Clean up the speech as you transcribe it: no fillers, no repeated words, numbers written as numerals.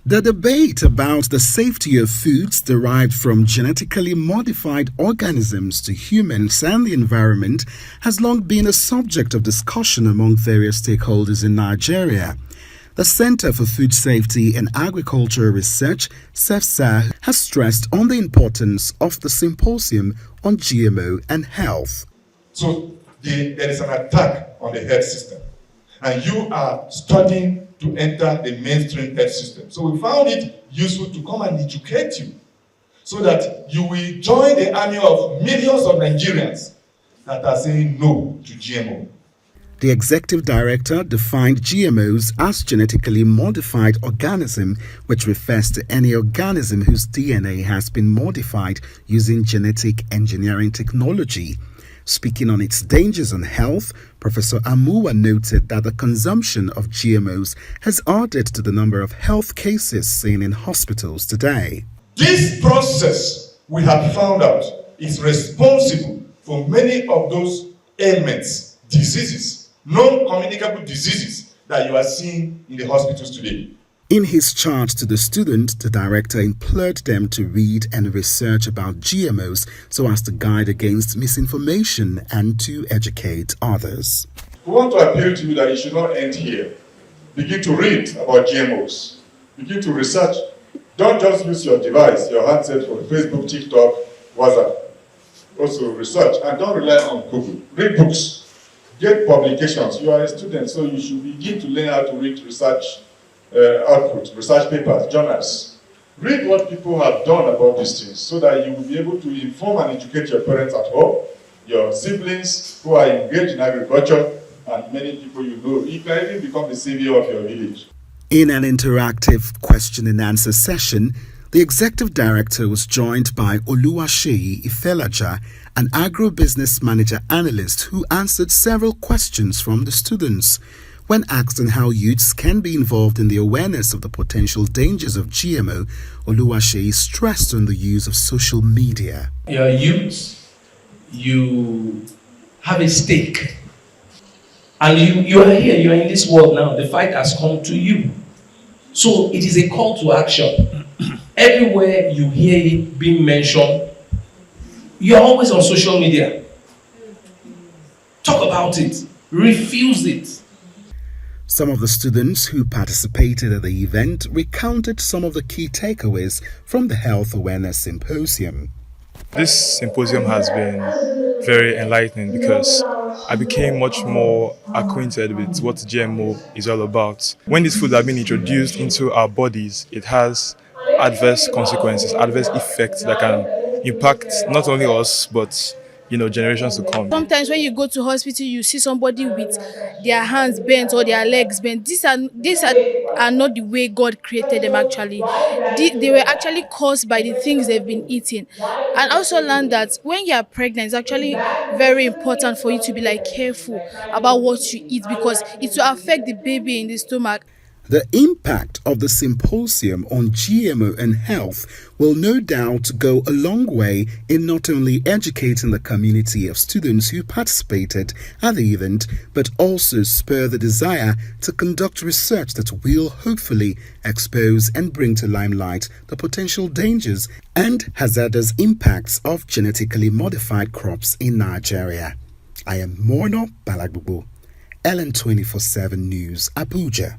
The debate about the safety of foods derived from genetically modified organisms to humans and the environment has long been a subject of discussion among various stakeholders in Nigeria. The Center for Food Safety and Agricultural Research, CEFSAR, has stressed on the importance of the symposium on GMO and health. So there is an attack on the health system, and you are studying to enter the mainstream health system. So we found it useful to come and educate you so that you will join the army of millions of Nigerians that are saying no to GMO. The executive director defined GMOs as genetically modified organism, which refers to any organism whose DNA has been modified using genetic engineering technology. Speaking on its dangers on health, Professor Amuwa noted that the consumption of GMOs has added to the number of health cases seen in hospitals today. This process, we have found out, is responsible for many of those ailments, diseases, non-communicable diseases that you are seeing in the hospitals today. In his charge to the students, the director implored them to read and research about GMOs so as to guide against misinformation and to educate others. We want to appeal to you that you should not end here. Begin to read about GMOs. Begin to research. Don't just use your device, your handset for Facebook, TikTok, WhatsApp. Also research, and don't rely on Google. Read books. Get publications. You are a student, so you should begin to learn how to read research output, research papers, journals. Read what people have done about these things so that you will be able to inform and educate your parents at home, your siblings who are engaged in agriculture, and many people you know. You can even become the savior of your village. In an interactive question and answer session, the executive director was joined by Oluwaseyi Ifelaja, an agro-business manager analyst who answered several questions from the students. When asked on how youths can be involved in the awareness of the potential dangers of GMO, Oluwaseyi stressed on the use of social media. Your youths, you have a stake. And you are here, you are in this world now. The fight has come to you. So it is a call to action. Everywhere you hear it being mentioned, you are always on social media. Talk about it. Refuse it. Some of the students who participated at the event recounted some of the key takeaways from the Health Awareness Symposium. This symposium has been very enlightening because I became much more acquainted with what GMO is all about. When these foods are being introduced into our bodies, it has adverse consequences, adverse effects that can impact not only us but generations to come. Sometimes when you go to hospital, you see somebody with their hands bent or their legs bent. These are not the way God created them actually. They were actually caused by the things they've been eating. And also learn that when you are pregnant, it's actually very important for you to be careful about what you eat because it will affect the baby in the stomach. The impact of the symposium on GMO and health will no doubt go a long way in not only educating the community of students who participated at the event, but also spur the desire to conduct research that will hopefully expose and bring to limelight the potential dangers and hazardous impacts of genetically modified crops in Nigeria. I am Morno Balagbubu, LN 24/7 News, Abuja.